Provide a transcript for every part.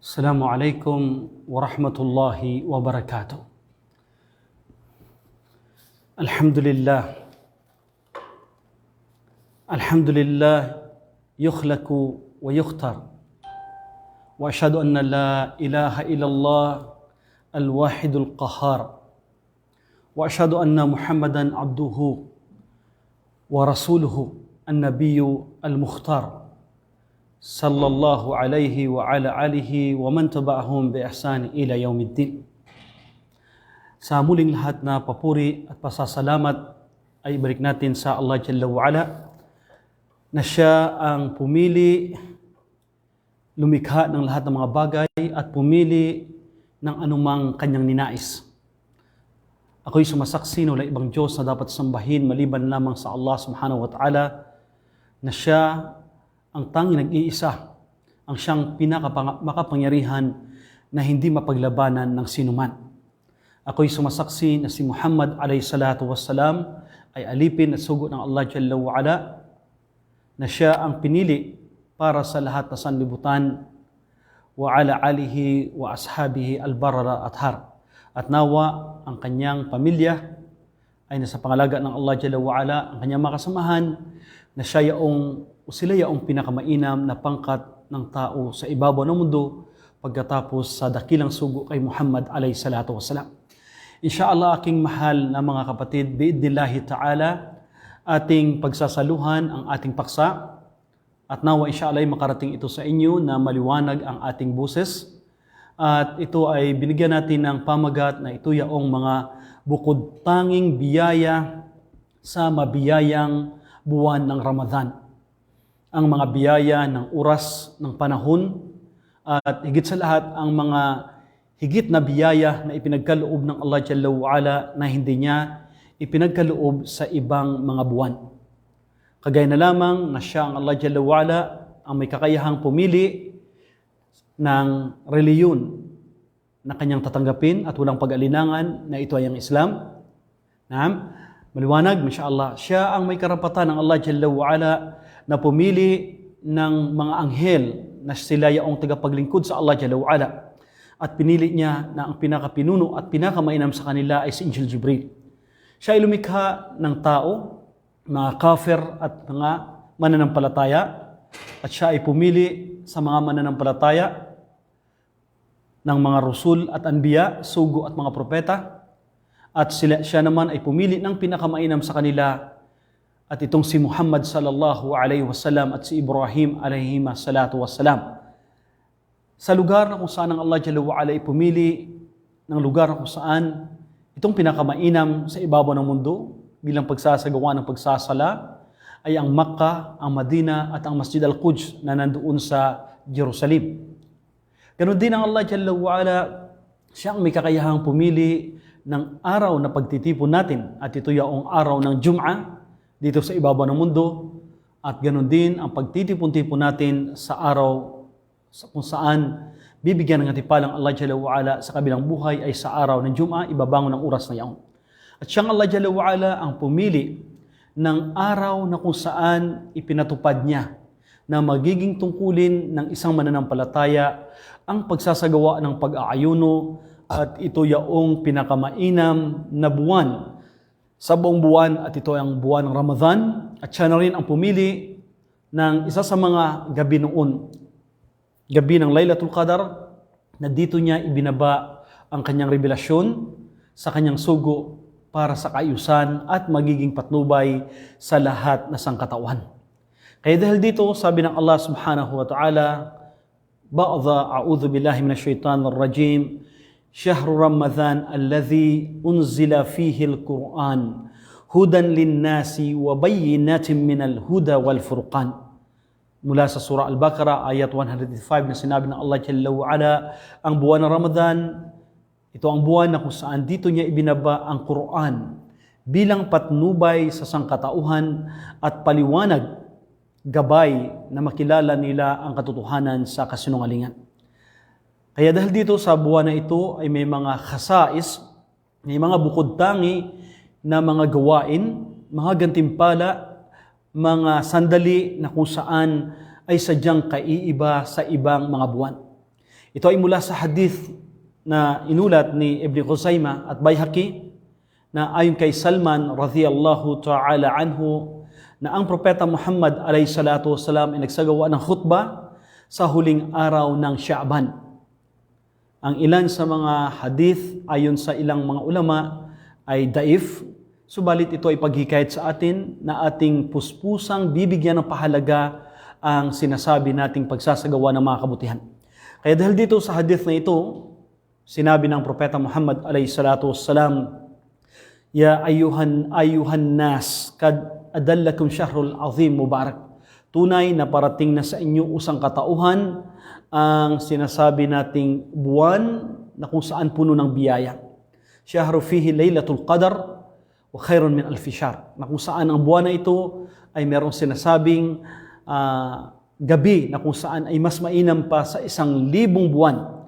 Assalamualaikum warahmatullahi wabarakatuh. Alhamdulillah. Alhamdulillah yukhlaqu wa yukhtar. Wa asyhadu anna la ilaha illallah al-wahidul qahhar. Wa asyhadu anna Muhammadan abduhu wa rasuluhu an-nabiyyu al-mukhtar. Sallallahu alaihi wa ala alihi wa man taba'ahum bi ihsan ila yaumiddin. Sa muling lahat na papuri at pasasalamat ay ibalik natin sa Allah Jalla wa Ala na Siya ang pumili, lumikha ng lahat ng mga bagay at pumili ng anumang kanyang ninais. Ako'y sumasaksi na wala ibang Diyos na dapat sambahin maliban lamang sa Allah subhanahu wa ta'ala na Siya ang tanging nag-iisa, ang siyang pinakamakapangyarihan na hindi mapaglabanan ng sinuman. Ako'y sumasaksi na si Muhammad alayhi salatu wassalam ay alipin at sugo ng Allah Jalla wa Ala, na siya ang pinili para sa lahat na sanlibutan, wa ala alihi wa ashabihi al-barara athar. At nawa ang kanyang pamilya ay nasa pangalaga ng Allah Jalla wa Ala, ang kanyang makasamahan, na siya sila yaong pinakamainam na pangkat ng tao sa ibabaw ng mundo pagkatapos sa dakilang sugo kay Muhammad alayhi salatu wassalam. Insyaallah, aking mahal na mga kapatid, biidnillahi ta'ala, ating pagsasaluhan ang ating paksa at nawa insyaallah ay makarating ito sa inyo na maliwanag ang ating boses at ito ay binigyan natin ng pamagat na ito yaong mga bukod tanging biyaya sa mabiyayang buwan ng Ramadan. Ang mga biyaya ng oras ng panahon at higit sa lahat ang mga higit na biyaya na ipinagkaloob ng Allah Jalla wa Ala na hindi niya ipinagkaloob sa ibang mga buwan. Kagaya na lamang na siya ang Allah Jalla wa Ala ang may kakayahang pumili ng reliyon na kanyang tatanggapin at walang pag-alinlangan na ito ay ang Islam. Maliwanag, mashallah, siya ang may karapatan ng Allah Jalla wa Ala na pumili ng mga anghel na sila yaong tagapaglingkod sa Allah Jalla wa Ala. At pinili niya na ang pinakapinuno at pinakamainam sa kanila ay si Angel Jibril. Siya ay lumikha ng tao, mga kafir at mga mananampalataya. At siya ay pumili sa mga mananampalataya ng mga rasul at anbiya, sugo at mga propeta. At siya naman ay pumili ng pinakamainam sa kanila at itong si Muhammad sallallahu alaihi wasallam at si Ibrahim alaihi salatu wassalam. Sa lugar na kung saan ang Allah Jalla wa Ala ay pumili ng lugar na kung saan itong pinakamainam sa ibabaw ng mundo bilang pagsasagawa ng pagsasala ay ang Makkah, ang Madina at ang Masjid al-Quds na nandoon sa Jerusalem. Ganon din ang Allah Jalla wa Ala, siya ang may kakayahang pumili ng araw na pagtitipon natin at ito yaong araw ng Jum'ah dito sa ibabaw ng mundo at ganoon din ang pagtitipon-tipon natin sa araw kung saan bibigyan ng katipalang Allah Jalla wa Ala sa kabilang buhay ay sa araw ng Jum'ah, ibabangon ng oras na yaon. At siyang Allah Jalla wa Ala ang pumili ng araw na kung saan ipinatupad niya na magiging tungkulin ng isang mananampalataya ang pagsasagawa ng pag-aayuno at ito yaong pinakamainam na buwan sa buong buwan at ito ang buwan ng Ramadan at siya na rin ang pumili ng isa sa mga gabi noon, gabi ng Laylatul Qadar, na dito niya ibinaba ang kanyang revelasyon sa kanyang sugo para sa kaayusan at magiging patnubay sa lahat na sangkatauhan. Kaya dahil dito, sabi ng Allah subhanahu wa ta'ala, a'udhu billahi minash shaitanir rajim, شهر رمضان الذي أنزل فيه القرآن هدى للناس وبينات من الهدى والفرقان. Mula sa Surah Al-Baqarah, ayat 105 na sinabi ng Allah Jalla wa Ala, ang buwan ng Ramadan, ito ang buwan na kung saan dito niya ibinaba ang Quran bilang patnubay sa sangkatauhan at paliwanag, gabay na makilala nila ang katotohanan sa kasinungalingan. Kaya dahil dito sa buwan na ito ay may mga khasais, may mga bukod tangi na mga gawain, mga gantimpala, mga sandali na kung saan ay sadyang kaiiba sa ibang mga buwan. Ito ay mula sa hadith na inulat ni Ibn Khuzaimah at Baihaqi na ayon kay Salman radhiyallahu ta'ala anhu na ang Propeta Muhammad alayhi salatu wasalam ay nagsagawa ng khutbah sa huling araw ng Sha'ban. Ang ilan sa mga hadith ayon sa ilang mga ulama ay daif, subalit ito ay paghikayat sa atin na ating puspusang bibigyan ng pahalaga ang sinasabi nating pagsasagawa ng mga kabutihan. Kaya dahil dito sa hadith na ito, sinabi ng Propeta Muhammad alayhi salatu wassalam, Ya ayuhan nas, kad adallakum syahrul azim mubarak. Tunay na parating na sa inyo usang katauhan ang sinasabi nating buwan na kung saan puno ng biyaya. Syahru fihi laylatul qadar wa khairun min alfi syahr. Na kung saan ang buwan na ito ay merong sinasabing gabi na kung saan ay mas mainam pa sa 1,000 buwan.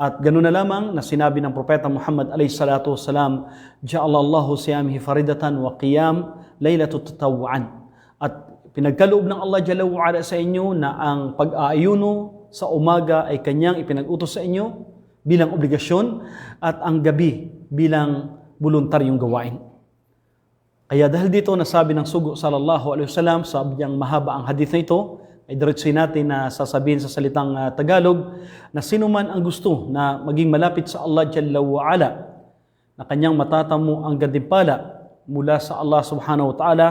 At ganoon na lamang na sinabi ng Propeta Muhammad alayhi salatu wassalam, Ja'alallahu siyamihi faridatan wa qiyam laylatut tatawuan. At pinagkaloob ng Allah Jalla wa Ala sa inyo na ang pag-aayuno sa umaga ay kanyang ipinag-utos sa inyo bilang obligasyon at ang gabi bilang voluntaryong gawain. Kaya dahil dito nasabi ng sugo sallallahu alaihi wasallam, sabyang mahaba ang hadith na ito, ay diretsuhin natin na sasabihin sa salitang Tagalog na sino man ang gusto na maging malapit sa Allah Jalla wa Ala, na kanyang matatamo ang gantimpala mula sa Allah subhanahu wa ta'ala,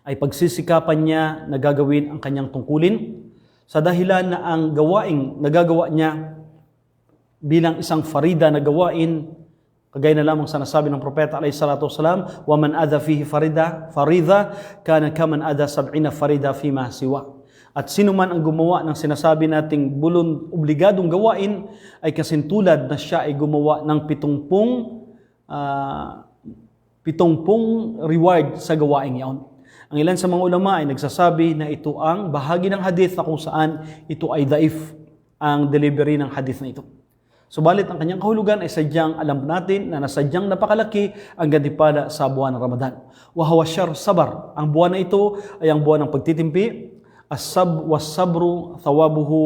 ay pagsisikapan niya na gagawin ang kanyang tungkulin sa dahilan na ang gawaing nagagawa niya bilang isang farida na gawain, kagaya na lamang sa nasabi ng Propeta alayhi salatu wasalam, wa man adha fihi farida kana kaman adha 70 farida fima siwa. At sino man ang gumawa ng sinasabi nating obligadong gawain ay kasintulad na siya ay gumawa ng 70 reward sa gawaing yaon. Ang ilan sa mga ulama ay nagsasabi na ito ang bahagi ng hadith na kung saan ito ay daif ang delivery ng hadith na ito. Subalit ang kanyang kahulugan ay sadyang alam natin na nasadyang napakalaki ang gantimpala sa buwan ng Ramadan. Wa huwa shahr sabar. Ang buwan na ito ay ang buwan ng pagtitimpi. Was-sabru thawabuhu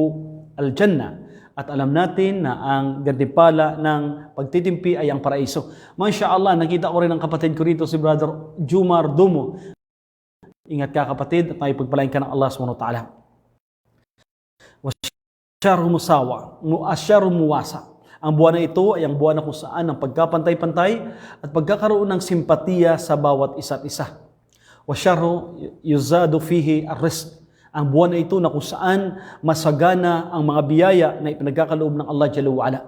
al-jannah. At alam natin na ang gantimpala ng pagtitimpi ay ang paraiso. Masya-Allah, nakita ko rin ang kapatid ko rito, si Brother Jumar Dumo. Ingat ka kapatid at may pagpalain ka ng Allah subhanahu wa ta'ala. Wasyarhu musawa, muasyarhu muwasa. Ang buwan na ito ay ang buwan na kung saan ang pagkapantay-pantay at pagkakaroon ng simpatiya sa bawat isa't isa. Wasyarhu yuzadu fihi ar-rizq. Ang buwan na ito na kung saan masagana ang mga biyaya na ipinagkakaloob ng Allah Jalla wa Ala.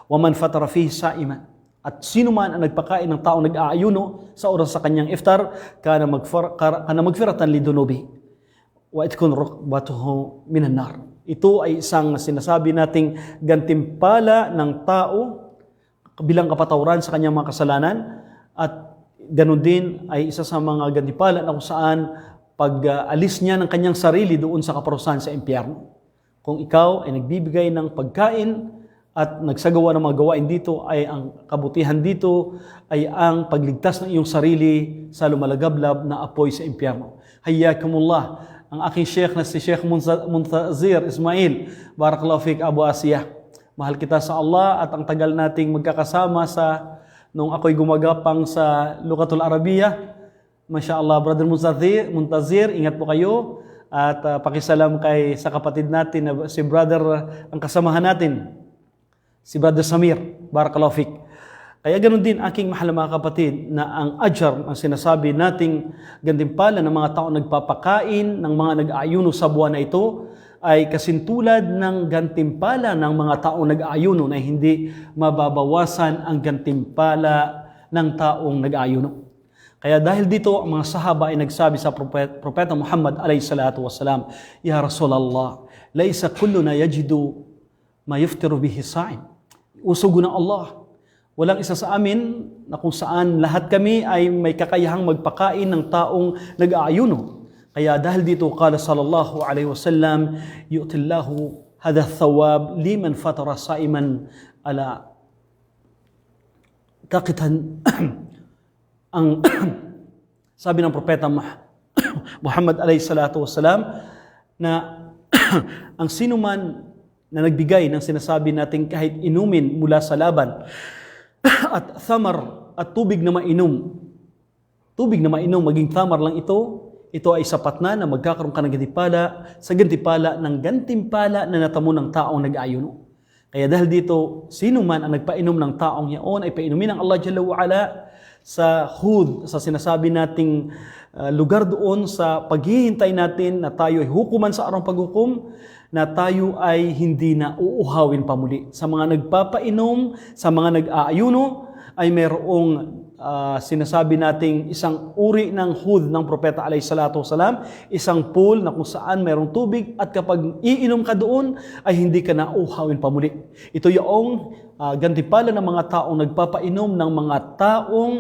Wa man fatara fihi sa'iman. At sino man ang nagpakain ng taong nag-aayuno sa oras sa kanyang iftar, kana magfiratan lidunubi. Wa itkun rukbatuhu minan nar. Ito ay isang sinasabi nating gantimpala ng tao bilang kapatawaran sa kanyang mga kasalanan, at ganun din ay isa sa mga gantimpala na kung saan pag-alis niya ng kanyang sarili doon sa kaparusahan sa impyerno. Kung ikaw ay nagbibigay ng pagkain at nagsagawa ng mga gawain dito, ay ang kabutihan dito ay ang pagligtas ng iyong sarili sa lumalagablab na apoy sa impyerno. Hayyakumullah, ang aking sheikh na si Sheikh Muntazir Ismail, barakallahu fik Abu Asiyah. Mahal kita sa Allah at ang tagal nating magkakasama nung ako'y gumagapang sa Lugatul Arabiya. Masya Allah, Brother Muntazir, ingat po kayo at pakisalam sa kapatid natin na si Brother, ang kasamahan natin, si Brother Samir, barakallahu fik. Kaya ganoon din aking mahal mga kapatid na ang ajar, ang sinasabi nating gantimpala ng mga tao nagpapakain, ng mga nag-aayuno sa buwan na ito, ay kasintulad ng gantimpala ng mga taong nag-aayuno na hindi mababawasan ang gantimpala ng taong nag-aayuno. Kaya dahil dito, ang mga sahaba ay nagsabi sa Propeta Muhammad alayhi salatu wassalam, Ya Rasulallah, laysa kulluna yajidu ma yuftiru bihi sa'im. Usugo ng Allah. Walang isa sa amin na kung saan lahat kami ay may kakayahang magpakain ng taong nag-aayuno. Kaya dahil dito, qala sallallahu alayhi wasallam, yu'tillahu hadha thawab liman fatara sa'iman ala kaqitan. Ang sabi ng Propeta Muhammad alayhi salatu wassalam na ang sino man na nagbigay ng sinasabi nating kahit inumin mula sa laban at thamar at tubig na mainom, maging thamar lang ito ay sapat na magkakaroon ka ng gantimpala sa gantimpala ng gantimpala na natamo ng taong nag-aayuno. Kaya dahil dito, sino man ang nagpainom ng taong yaon ay painumin ng Allah Jalla wa Ala sa Hud, sa sinasabi nating lugar doon sa paghihintay natin na tayo ay hukuman sa araw paghukom, na tayo ay hindi na uuhawin pa muli. Sa mga nagpapainom, sa mga nag-aayuno, ay mayroong sinasabi nating isang uri ng hud ng Propeta alayhi salatu wasalam, isang pool na kung saan mayroong tubig at kapag iinom ka doon ay hindi ka na uuhawin pa muli. Ito yung gantimpala ng mga taong nagpapainom ng mga taong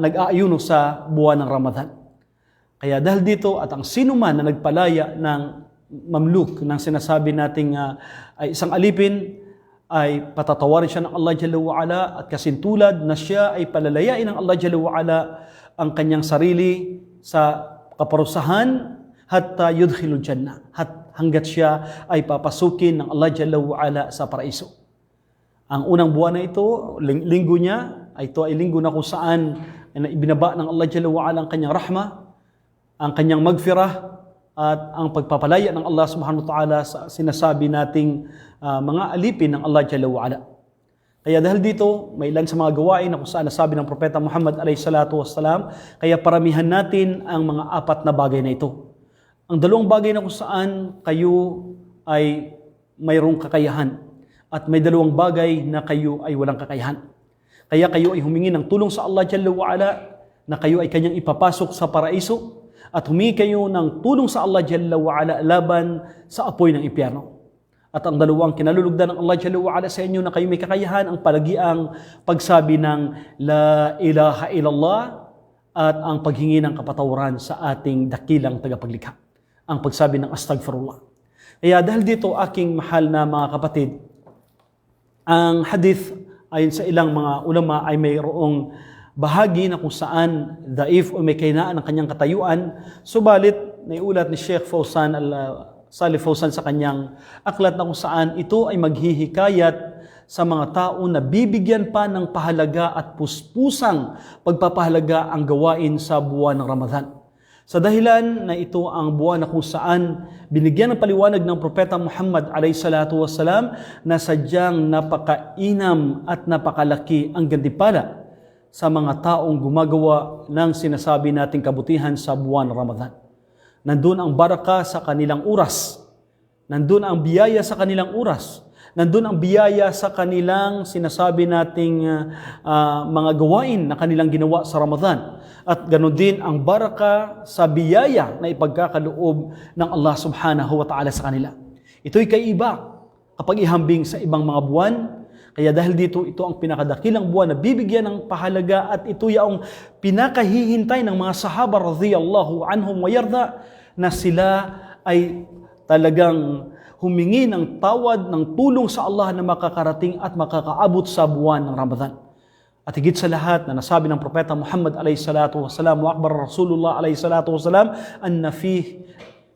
nag-aayuno sa buwan ng Ramadan. Kaya dahil dito at ang sino man na nagpalaya ng mamluk ng sinasabi nating ay isang alipin, ay patatawarin siya ng Allah Jalla wa Ala at kasintulad na siya ay palalayain ng Allah Jalla wa Ala ang kanyang sarili sa kaparusahan hatta yudkhilul jannah, hanggat siya ay papasukin ng Allah Jalla wa Ala sa paraiso. Ang unang buwan na ito, linggo niya, ito ay linggo na kung saan ibinaba ng Allah Jalla wa Ala ang kanyang rahma, ang kanyang magfirah, at ang pagpapalaya ng Allah Subhanahu wa Ta'ala sa sinasabi nating mga alipin ng Allah Jalla wa Ala. Kaya dahil dito, may ilan sa mga gawain na kung saan nasabi ng Propeta Muhammad alayhi salatu wassalam, kaya paramihan natin ang mga apat na bagay na ito. Ang dalawang bagay na kung saan kayo ay mayroong kakayahan at may dalawang bagay na kayo ay walang kakayahan. Kaya kayo ay humingi ng tulong sa Allah Jalla wa Ala na kayo ay kanyang ipapasok sa paraiso at humingi kayo ng tulong sa Allah Jalla wa Ala laban sa apoy ng impyerno. At ang dalawang kinalulugdan ng Allah Jalla wa Ala sa inyo na kayo may kakayahan ang palagiang pagsabi ng La ilaha illallah at ang paghingi ng kapatawaran sa ating dakilang tagapaglikha. Ang pagsabi ng Astaghfirullah. Kaya dahil dito aking mahal na mga kapatid, ang hadith ayon sa ilang mga ulama ay mayroong bahagi na kung saan daif o may kahinaan ng kanyang katayuan, subalit naiulat ni Sheikh Fawzan Salih Fawzan sa kanyang aklat na kung saan ito ay maghihikayat sa mga tao na bibigyan pa ng pahalaga at puspusang pagpapahalaga ang gawain sa buwan ng Ramadan. Sa dahilan na ito ang buwan na kung saan binigyan ng paliwanag ng Propeta Muhammad alayhi salatu wassalam na sadyang napakainam at napakalaki ang gantimpala sa mga taong gumagawa ng sinasabi nating kabutihan sa buwan ng Ramadan. Nandun ang baraka sa kanilang oras. Nandun ang biyaya sa kanilang oras. Nandun ang biyaya sa kanilang sinasabi nating mga gawain na kanilang ginawa sa Ramadan. At ganoon din ang baraka sa biyaya na ipagkakaloob ng Allah Subhanahu wa Ta'ala sa kanila. Ito'y kaiba kapag ihambing sa ibang mga buwan. Kaya dahil dito, ito ang pinakadakilang buwan na bibigyan ng pahalaga at ito yung pinakahihintay ng mga sahaba radhiyallahu anhum wa yarda na sila ay talagang humingi ng tawad, ng tulong sa Allah na makakarating at makakaabot sa buwan ng Ramadan. At higit sa lahat na nasabi ng Propeta Muhammad alayhi salatu wasalam wa akbar Rasulullah alayhi salatu wasalam anna fih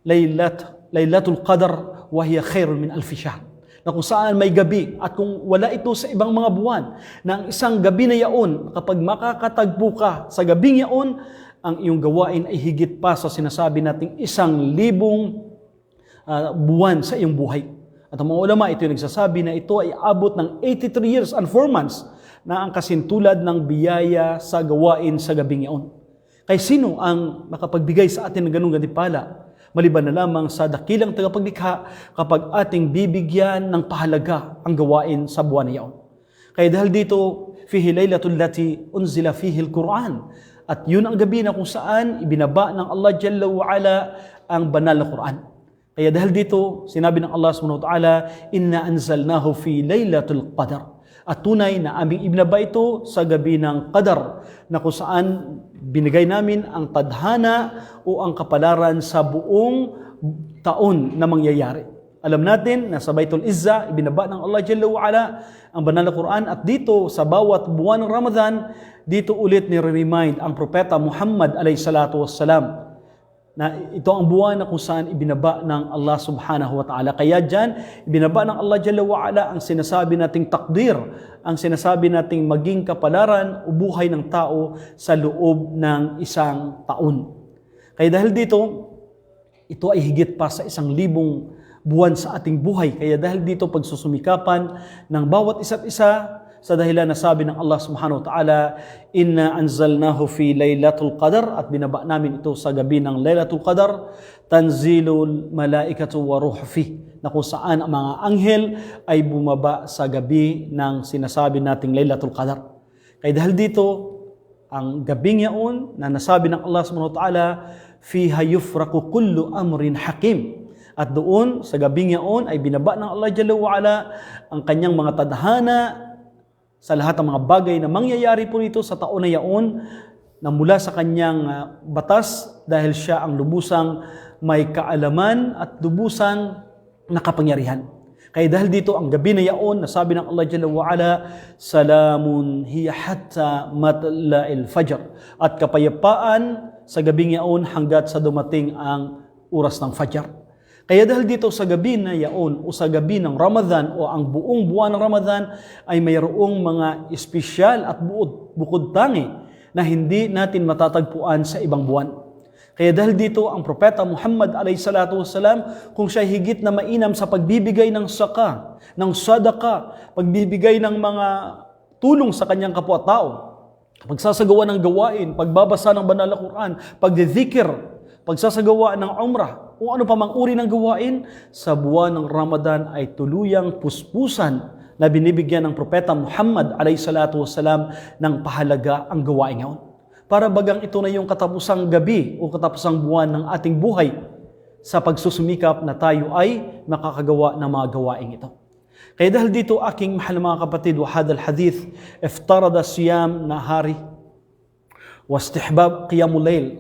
laylatul qadar wa hiya khairun min alfi shahr. Na kung saan may gabi at kung wala ito sa ibang mga buwan, na ang isang gabi na yaon, kapag makakatagpo ka sa gabing yaon, ang iyong gawain ay higit pa sa sinasabi nating 1,000 buwan sa iyong buhay. At ang mga ulama, ito yung nagsasabi na ito ay abot ng 83 years and 4 months na ang kasintulad ng biyaya sa gawain sa gabing yaon. Kaya sino ang makapagbigay sa atin ng ganung gantimpala? Maliban na lamang sa dakilang tagapaglikha kapag ating bibigyan ng pahalaga ang gawain sa buwan na iyon. Kaya dahil dito, fihi laylatul lati unzila fihi al-Quran. At yun ang gabi na kung saan ibinaba ng Allah Jalla wa Ala ang banal na Quran. Kaya dahil dito, sinabi ng Allah Subhanahu wa Ta'ala, inna anzalnahu fi laylatul qadar. At tunay na aming ibinaba ito sa gabi ng Qadar na kung saan binigay namin ang tadhana o ang kapalaran sa buong taon na mangyayari. Alam natin na sa Baitul Izza, ibinaba ng Allah Jalla wa Ala ang banal na Quran at dito sa bawat buwan ng Ramadan, dito ulit ni-remind ang Propeta Muhammad alayhi salatu wassalam na ito ang buwan na kung saan ibinaba ng Allah subhanahu wa ta'ala. Kaya dyan, ibinaba ng Allah Jalla wa Ala ang sinasabi nating takdir, ang sinasabi nating maging kapalaran o buhay ng tao sa loob ng isang taon. Kaya dahil dito, ito ay higit pa sa 1,000 buwan sa ating buhay. Kaya dahil dito, pagsusumikapan ng bawat isa't isa, sa dahilan na sabi ng Allah subhanahu wa ta'ala, inna anzalnahu fi laylatul qadar, at binaba namin ito sa gabi ng laylatul qadar, tanzilul malaikatu wa ruh fi, na kung saan ang mga anghel ay bumaba sa gabi ng sinasabi nating laylatul qadar. Kaya dahil dito, ang gabing yaon na nasabi ng Allah subhanahu wa ta'ala, fiha yufraqu kullu amrin hakim. At doon, sa gabing yaon, ay binaba ng Allah Jalla wa Ala ang kanyang mga tadhana sa lahat ng mga bagay na mangyayari po nito sa taon na yaon na mula sa kanyang batas, dahil siya ang lubusang may kaalaman at lubusang nakapangyarihan. Kaya dahil dito ang gabi na yaon, nasabi ng Allah Jalla wa Ala, salamun hiya hatta matla'il fajr, at kapayapaan sa gabing yaon hanggat sa dumating ang oras ng fajr. Kaya dahil dito sa gabi na yaon o sa gabi ng Ramadan o ang buong buwan ng Ramadan ay mayroong mga espesyal at bukod tangi na hindi natin matatagpuan sa ibang buwan. Kaya dahil dito ang Propeta Muhammad a.s. kung siya higit na mainam sa pagbibigay ng saka, ng sadaka, pagbibigay ng mga tulong sa kanyang kapwa-tao, pagsasagawa ng gawain, pagbabasa ng banal na Quran, pagdidhikir, pagsasagawa ng umrah, o ano pa mang uri ng gawain, sa buwan ng Ramadan ay tuluyang puspusan na binibigyan ng Propeta Muhammad a.s. ng pahalaga ang gawain ngayon. Para bagang ito na yung katapusang gabi o katapusang buwan ng ating buhay sa pagsusumikap na tayo ay makakagawa ng mga gawain ito. Kaya dahil dito, aking mahal na mga kapatid, wa hadal hadith iftarada siyam nahari wa istihbab qiyamul layl,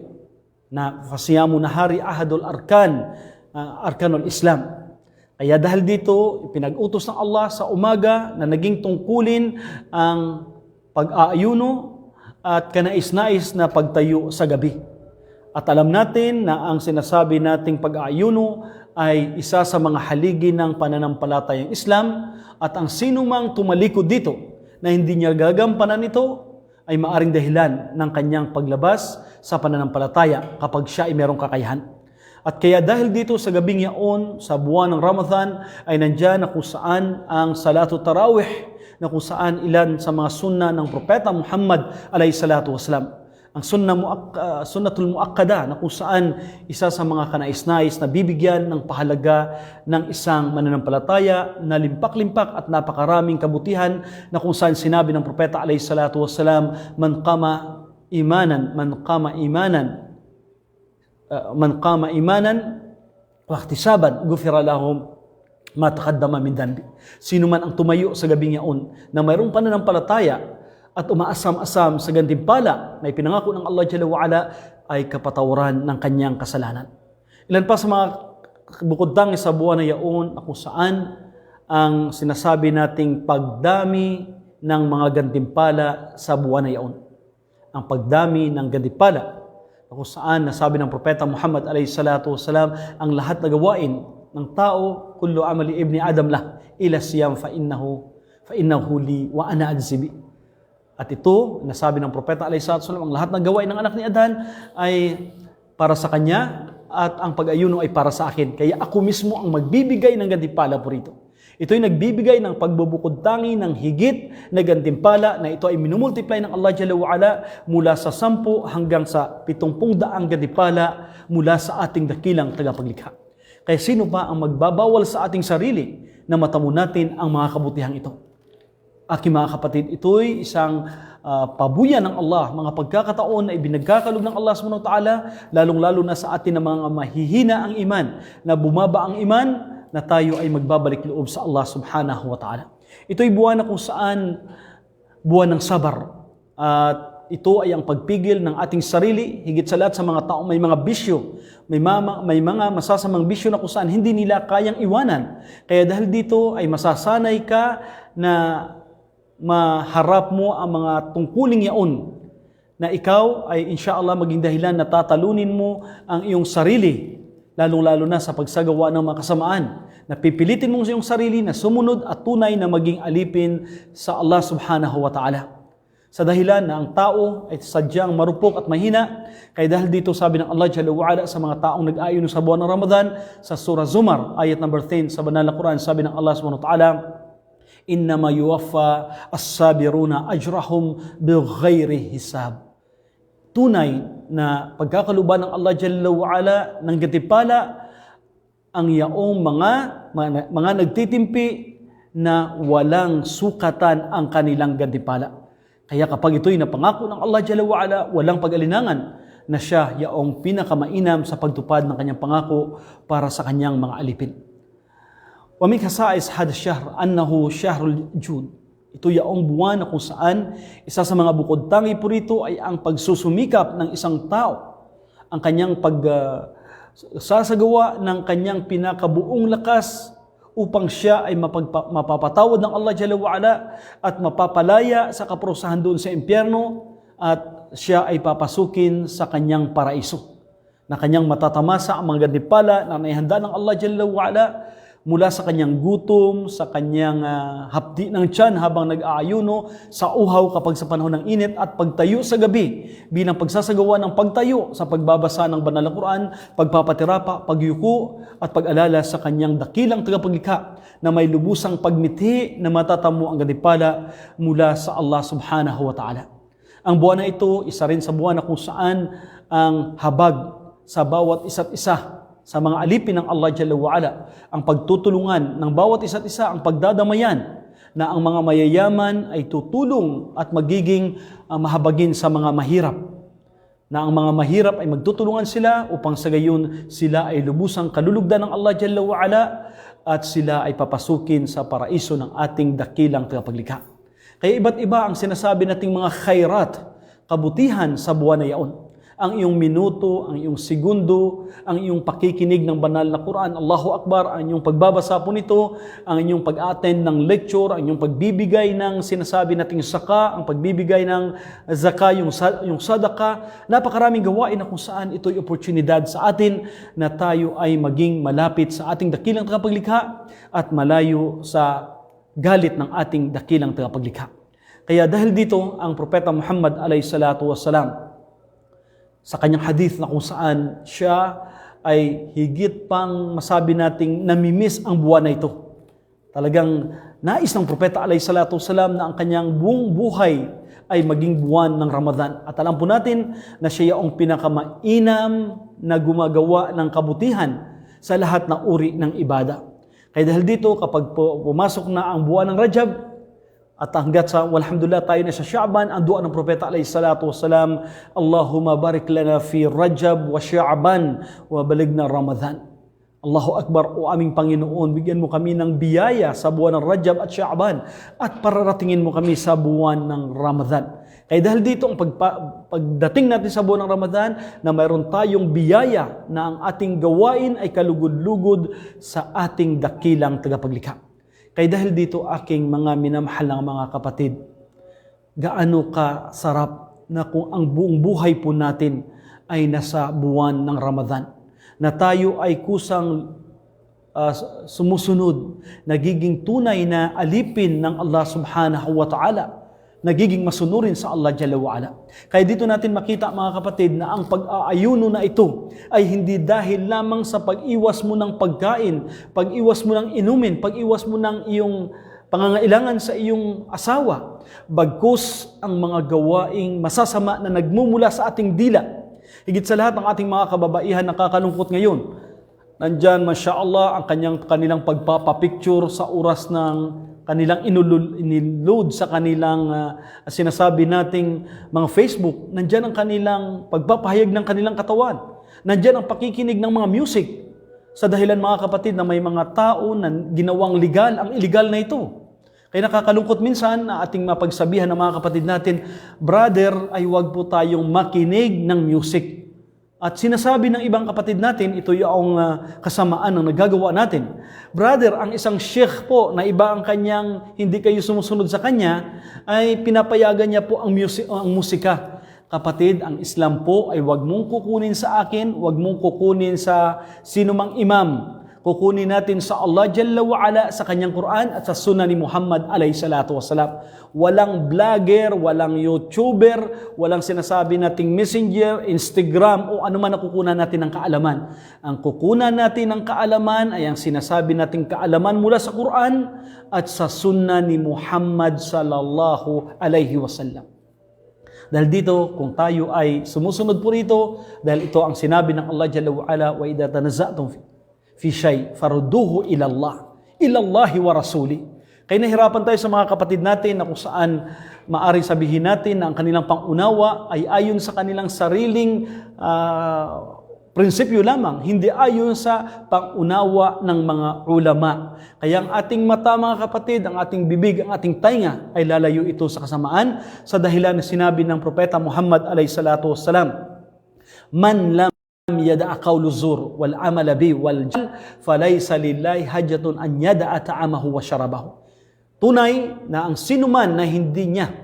na fasiyamu nahari ahadul arkanul Islam. Kaya dahil dito, pinag-utos ng Allah sa umaga na naging tungkulin ang pag-aayuno at kanais-nais na pagtayo sa gabi. At alam natin na ang sinasabi nating pag-aayuno ay isa sa mga haligi ng pananampalatayang Islam, at ang sinumang tumalikod dito na hindi niya gagampanan ito ay maaring dahilan ng kanyang paglabas sa pananampalataya kapag siya ay merong kakayahan. At kaya dahil dito sa gabing yaon, sa buwan ng Ramadan, ay nandyan na kung saan ang salatu tarawih, na kung saan ilan sa mga sunna ng Propeta Muhammad a.s. Ang sunnatul muakkada, na kung saan isa sa mga kanais-nais na bibigyan ng pahalaga ng isang mananampalataya na limpak-limpak at napakaraming kabutihan, na kung saan sinabi ng Propeta a.s. man qama imanan wa ihtisaban ghufira lahum ma taqaddama min dhanbi. Sino man ang tumayo sa gabing yaon na mayroong pananampalataya at umaasam-asam sa gantimpala na ipinangako ng Allah Jalla wa Ala, ay kapatawaran ng kanyang kasalanan. Ilan pa sa mga bukod tangi sa buwan na yaon, kung saan ang sinasabi nating pagdami ng mga gantimpala sa buwan na yaon. Ang pagdami ng gantimpala, kung saan nasabi ng Propeta Muhammad a.s. ang lahat na gawain ng tao, kullu amali ibni Adam lah ila siyam fa innahu li wa ana ajzibi. At ito, nasabi ng Propeta a.s. ang lahat ng gawain ng anak ni Adan ay para sa kanya, at ang pag-ayuno ay para sa akin. Kaya ako mismo ang magbibigay ng gantimpala po rito. Ito'y nagbibigay ng pagbubukod tangi ng higit na gantimpala, na ito ay minumultiply ng Allah Jalla wa Ala mula sa 10 hanggang sa 70 daang gantimpala mula sa ating dakilang tagapaglikha. Kaya sino ba ang magbabawal sa ating sarili na matamo natin ang mga kabutihang ito? Aking mga kapatid, ito'y isang pabuya ng Allah, mga pagkakataon na ibinagkakalog ng Allah subhanahu wa ta'ala, lalong-lalo na sa atin na mga mahihina ang iman, na bumaba ang iman, na tayo ay magbabalik loob sa Allah subhanahu wa ta'ala. Ito'y buwan na kung saan buwan ng sabar. At ito ay ang pagpigil ng ating sarili, higit sa lahat sa mga taong may mga bisyo, may mga masasamang bisyo na kung saan hindi nila kayang iwanan. Kaya dahil dito ay masasanay ka na maharap mo ang mga tungkuling yaon na ikaw ay inshallah maging dahilan na tatalunin mo ang iyong sarili, lalong-lalo na sa pagsagawa ng mga kasamaan. Napipilitin mo sa iyong sarili na sumunod at tunay na maging alipin sa Allah subhanahu wa ta'ala. Sa dahilan na ang tao ay sadyang marupok at mahina, kaya dahil dito sabi ng Allah Jalla wa'ala sa mga taong nag-ayon sa buwan ng Ramadan, sa Surah Zumar, ayat number 10 sa Banal na Quran, sabi ng Allah subhanahu wa ta'ala, innama yuwaffa as-sabiruna ajrahum bighairi hisab. Tunay na pagkakaluban ng Allah Jalla wa'ala ng gantimpala ang yaong mga nagtitimpi na walang sukatan ang kanilang gantimpala. Kaya kapag ito'y napangako ng Allah Jalla wa'ala, walang pag-alinangan na siya yaong pinakamainam sa pagtupad ng kanyang pangako para sa kanyang mga alipin. Wa min khasa'is hadha ash-shahr annahu shahrul Jun. Ito yaong buwan na kung saan isa sa mga bukod tangi po rito ay ang pagsusumikap ng isang tao, ang kanyang sasagawa ng kanyang pinakabuong lakas upang siya ay mapapatawad ng Allah Jalla wa'ala at mapapalaya sa kaparusahan doon sa impyerno at siya ay papasukin sa kanyang paraiso, na kanyang matatamasa ang mga gantimpala na naihanda ng Allah Jalla wa'ala mula sa kanyang gutom, sa kanyang hapdi ng tiyan habang nag-aayuno, sa uhaw kapag sa panahon ng init, at pagtayo sa gabi bilang pagsasagawa ng pagtayo sa pagbabasa ng banal na Quran, pagpapatirapa, pagyuko, at pag-alala sa kanyang dakilang tagapaglikha na may lubusang pagmithi na matatamo ang gantimpala mula sa Allah subhanahu wa ta'ala. Ang buwan na ito, isa rin sa buwan na kung saan ang habag sa bawat isa't isa sa mga alipin ng Allah Jalla wa'ala, ang pagtutulungan ng bawat isa't isa, ang pagdadamayan na ang mga mayayaman ay tutulong at magiging mahabagin sa mga mahirap, na ang mga mahirap ay magtutulungan sila upang sa gayon sila ay lubusang kalulugdan ng Allah Jalla wa'ala at sila ay papasukin sa paraiso ng ating dakilang tagapaglikha. Kaya iba't iba ang sinasabi nating mga khairat, kabutihan sa buwan na yaon. Ang iyong minuto, ang iyong segundo, ang iyong pakikinig ng banal na Quran, Allahu Akbar, ang iyong pagbabasa po nito, ang inyong pag-attend ng lecture, ang iyong pagbibigay ng sinasabi nating saka, ang pagbibigay ng zaka, yung sadaka, napakaraming gawain na kung saan ito'y oportunidad sa atin na tayo ay maging malapit sa ating dakilang tagapaglikha at malayo sa galit ng ating dakilang tagapaglikha. Kaya dahil dito, ang Propeta Muhammad alayhi salatu wassalam, sa kanyang hadith na kung saan siya ay higit pang masabi nating namimiss ang buwan na ito. Talagang nais ng Propeta alayhi salatu wasalam na ang kanyang buong buhay ay maging buwan ng Ramadan. At alam po natin na siya ang pinakamainam na gumagawa ng kabutihan sa lahat ng uri ng ibada. Kaya dahil dito, kapag pumasok na ang buwan ng Rajab, at hanggat sa walhamdulillah tayo na sa Sha'ban, ang dua ng Propeta alayhi salatu wassalam, Allahumma barik lana fi Rajab wa Sha'ban wa baligna Ramadan. Allahu Akbar, o aming Panginoon, bigyan mo kami ng biyaya sa buwan ng Rajab at Sha'ban at pararatingin mo kami sa buwan ng Ramadan. Kaya dahil dito, ang pagdating natin sa buwan ng Ramadan, na mayroon tayong biyaya na ang ating gawain ay kalugod-lugod sa ating dakilang tagapaglikha. Kaya dahil dito, aking mga minamahal ng mga kapatid, gaano ka sarap na kung ang buong buhay po natin ay nasa buwan ng Ramadan, na tayo ay kusang sumusunod, nagiging tunay na alipin ng Allah subhanahu wa ta'ala, nagiging masunurin sa Allah Jalla wa'ala. Kaya dito natin makita, mga kapatid, na ang pag-aayuno na ito ay hindi dahil lamang sa pag-iwas mo ng pagkain, pag-iwas mo ng inumin, pag-iwas mo ng iyong pangangailangan sa iyong asawa, bagkus ang mga gawaing masasama na nagmumula sa ating dila. Higit sa lahat, ang ating mga kababaihan nakakalungkot ngayon. Nandyan, Masya Allah, ang kanilang pagpapapicture sa oras ng kanilang iniload sa kanilang sinasabi nating mga Facebook. Nandyan ang kanilang pagpapahayag ng kanilang katawan. Nandyan ang pakikinig ng mga music. Sa dahilan, mga kapatid, na may mga tao na ginawang legal ang illegal na ito. Kaya nakakalungkot minsan na ating mapagsabihan ng mga kapatid natin, brother, ay huwag po tayong makinig ng music. At sinasabi ng ibang kapatid natin, ito yung kasamaan ng nagagawa natin. Brother, ang isang sheikh po na iba ang kanyang, hindi kayo sumusunod sa kanya, ay pinapayagan niya po ang musika. Kapatid, ang Islam po ay wag mong kukunin sa akin, wag mong kukunin sa sinumang imam. Kukunin natin sa Allah Jalla wa'ala, sa kanyang Quran at sa sunnah ni Muhammad alayhi salatu wasalam. Walang vlogger, walang YouTuber, walang sinasabi nating messenger, Instagram o ano man na kukunan natin ng kaalaman. Ang kukunan natin ng kaalaman ay ang sinasabi nating kaalaman mula sa Quran at sa sunnah ni Muhammad sallallahu alayhi wasallam. Dahil dito, kung tayo ay sumusunod po rito, dahil ito ang sinabi ng Allah Jalla wa'ala, wa idha tanaza'tum fi shay farudduhu ilallahi wa rasuli. Kaya nahirapan tayo sa mga kapatid natin na kung saan maaring sabihin natin na ang kanilang pangunawa ay ayon sa kanilang sariling prinsipyo lamang, hindi ayon sa pangunawa ng mga ulama. Kaya ang ating mata, mga kapatid, ang ating bibig, ang ating tainga ay lalayo ito sa kasamaan sa dahilan na sinabi ng Propeta Muhammad alayhi salatu wassalam, man lam yada'a qawlu zur wal amala bi wal jal falaysa lillahi hajatun an yada'a ta'amahu wa syarabahu. Tunay na ang sinuman na hindi niya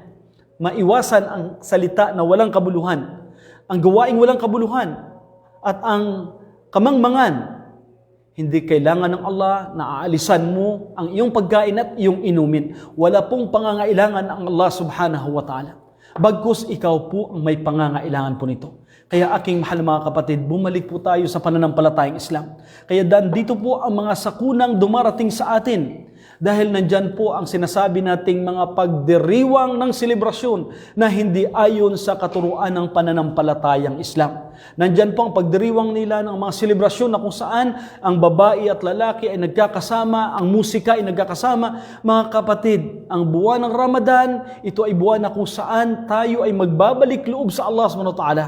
maiwasan ang salita na walang kabuluhan, ang gawaing walang kabuluhan, at ang kamangmangan, hindi kailangan ng Allah na aalisan mo ang iyong pagkain at iyong inumin. Wala pong pangangailangan ang Allah subhanahu wa ta'ala. Bagkus ikaw po ang may pangangailangan po nito. Kaya aking mahal mga kapatid, bumalik po tayo sa pananampalatayang Islam. Kaya dito po ang mga sakunang dumarating sa atin. Dahil nandyan po ang sinasabi nating mga pagdiriwang ng selebrasyon na hindi ayon sa katuruan ng pananampalatayang Islam. Nandyan po ang pagdiriwang nila ng mga selebrasyon na kung saan ang babae at lalaki ay nagkakasama, ang musika ay nagkakasama. Mga kapatid, ang buwan ng Ramadan, ito ay buwan na kung saan tayo ay magbabalik loob sa Allah subhanahu wa ta'ala.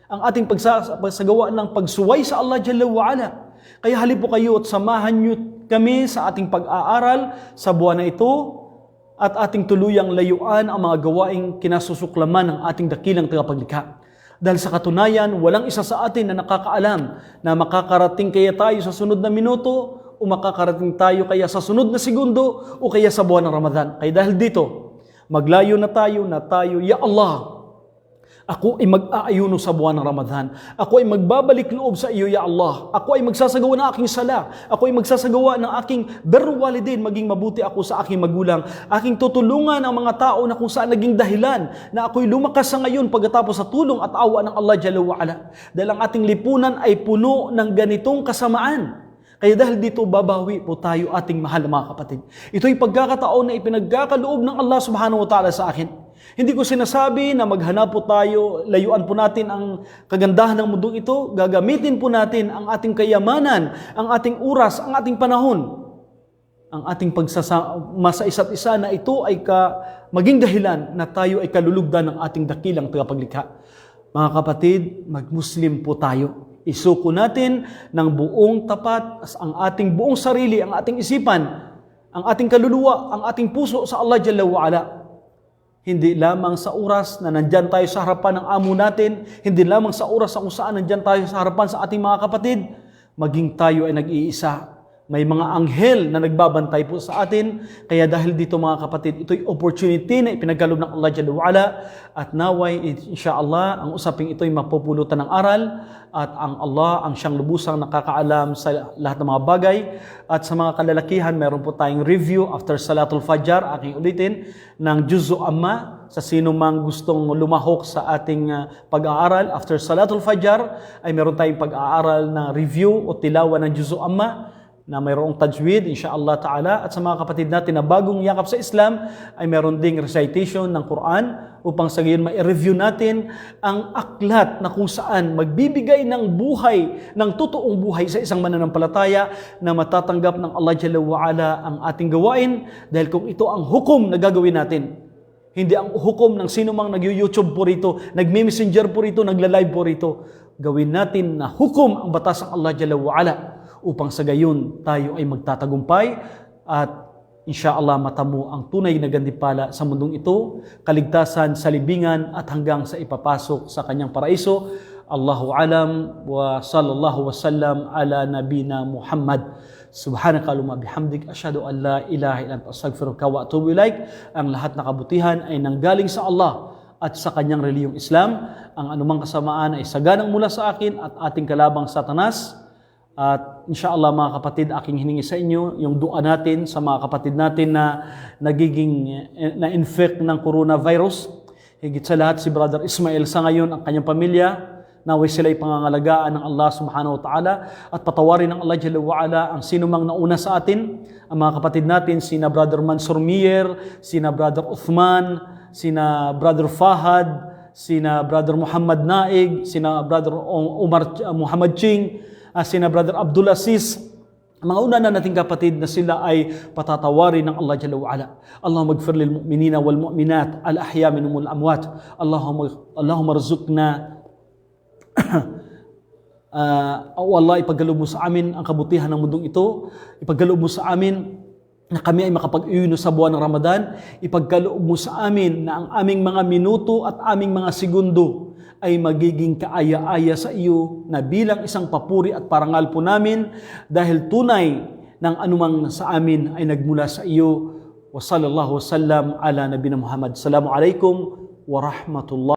Ang ating pagsagawa ng pagsuway sa Allah Jalla wa'ala. Kaya halip po kayo at samahan nyo kami sa ating pag-aaral sa buwan na ito at ating tuluyang layuan ang mga gawaing kinasusuklaman ng ating dakilang tagapaglikha. Dahil sa katunayan, walang isa sa atin na nakakaalam na makakarating kaya tayo sa sunod na minuto o makakarating tayo kaya sa sunod na segundo o kaya sa buwan ng Ramadan. Kaya dahil dito, maglayo na tayo, Ya Allah, ako ay mag-aayuno sa buwan ng Ramadan. Ako ay magbabalik loob sa iyo, Ya Allah. Ako ay magsasagawa ng aking sala. Ako ay magsasagawa ng aking birrul walidain, maging mabuti ako sa aking magulang. Aking tutulungan ang mga tao na kung saan naging dahilan na ako'y lumakas sa ngayon pagkatapos sa tulong at awa ng Allah Jalla wa'ala. Dahil ang ating lipunan ay puno ng ganitong kasamaan. Kaya dahil dito, babawi po tayo ating mahal na mga kapatid. Ito'y pagkakataon na ipinagkakaloob ng Allah subhanahu wa ta'ala sa akin. Hindi ko sinasabi na maghanap po tayo, layuan po natin ang kagandahan ng mundong ito, gagamitin po natin ang ating kayamanan, ang ating oras, ang ating panahon, ang ating pagsasama sa isa't isa na ito ay maging dahilan na tayo ay kalulugdan ng ating dakilang tagapaglikha. Mga kapatid, mag-Muslim po tayo. Isuko natin ng buong tapat ang ating buong sarili, ang ating isipan, ang ating kaluluwa, ang ating puso sa Allah Jalla wa'ala. Hindi lamang sa oras na nandyan tayo sa harapan ng amo natin, hindi lamang sa oras kung saan nandyan tayo sa harapan sa ating mga kapatid, maging tayo ay nag-iisa. May mga anghel na nagbabantay po sa atin. Kaya dahil dito mga kapatid, ito'y opportunity na ipinagkaloob ng Allah Jalla wa'ala. At naway, insyaAllah, ang usaping ito'y mapupulutan ng aral. At ang Allah, ang siyang lubusang nakakaalam sa lahat ng mga bagay. At sa mga kalalakihan, meron po tayong review after Salatul Fajr, aking ulitin, ng Juzu Amma. Sa sino mang gustong lumahok sa ating pag-aaral, after Salatul Fajr, ay meron tayong pag-aaral na review o tilawa ng Juzu Amma, na mayroong tajwid, insyaAllah ta'ala. At sa mga kapatid natin na bagong yakap sa Islam, ay meron ding recitation ng Quran upang sa gayon ma-review natin ang aklat na kung saan magbibigay ng buhay, ng totoong buhay sa isang mananampalataya na matatanggap ng Allah Jalla wa'ala ang ating gawain, dahil kung ito ang hukom na gagawin natin, hindi ang hukom ng sino mang nag-YouTube po rito, nag-messenger po rito, nagla-live po rito. Gawin natin na hukom ang batas ng Allah Jalla wa'ala, upang sa gayon tayo ay magtatagumpay at insyaAllah matamo ang tunay na gantimpala sa mundong ito, kaligtasan sa libingan at hanggang sa ipapasok sa kanyang paraiso. Allahu alam wa sallallahu wasallam ala nabina Muhammad. Subhanaka Allahumma bihamdik, asyhadu an la ilaha illa anta astaghfiruka wa atubu ilaik. Ang lahat na kabutihan ay nanggaling sa Allah at sa kanyang reliyong Islam. Ang anumang kasamaan ay saganang mula sa akin at ating kalabang Satanas. At inshallah mga kapatid, aking hiningi sa inyo yung dua natin sa mga kapatid natin na nagiging na-infect ng coronavirus. Higit sa lahat si Brother Ismail sa ngayon, ang kanyang pamilya, naway sila ay pangangalagaan ng Allah subhanahu wa ta'ala at patawarin ng Allah Jalla wa Ala ang sinumang nauna sa atin. Ang mga kapatid natin, sina Brother Mansur Mier, sina Brother Uthman, sina Brother Fahad, sina Brother Muhammad Naig, sina Brother Umar Muhammad Ching, sina Brother Abdul Aziz, mga una na nating kapatid na sila ay patatawarin ng Allah Jalla wa Ala. Allahumma ighfir lil mu'minina wal mu'minat al ahya minhum wal amwat. Allahumma rzuqna Allah, ipagkaloob mo sa amin ang kabutihan ng mundong ito. Ipagkaloob mo sa amin na kami ay makapag-iuno sa buwan ng Ramadan. Ipagkaloob mo sa amin na ang aming mga minuto at aming mga segundo ay magiging kaaya-aya sa iyo na bilang isang papuri at parangal po namin dahil tunay ng anumang sa amin ay nagmula sa iyo. Wa sallallahu wasallam ala nabina Muhammad. Assalamu alaikum wa rahmatullah.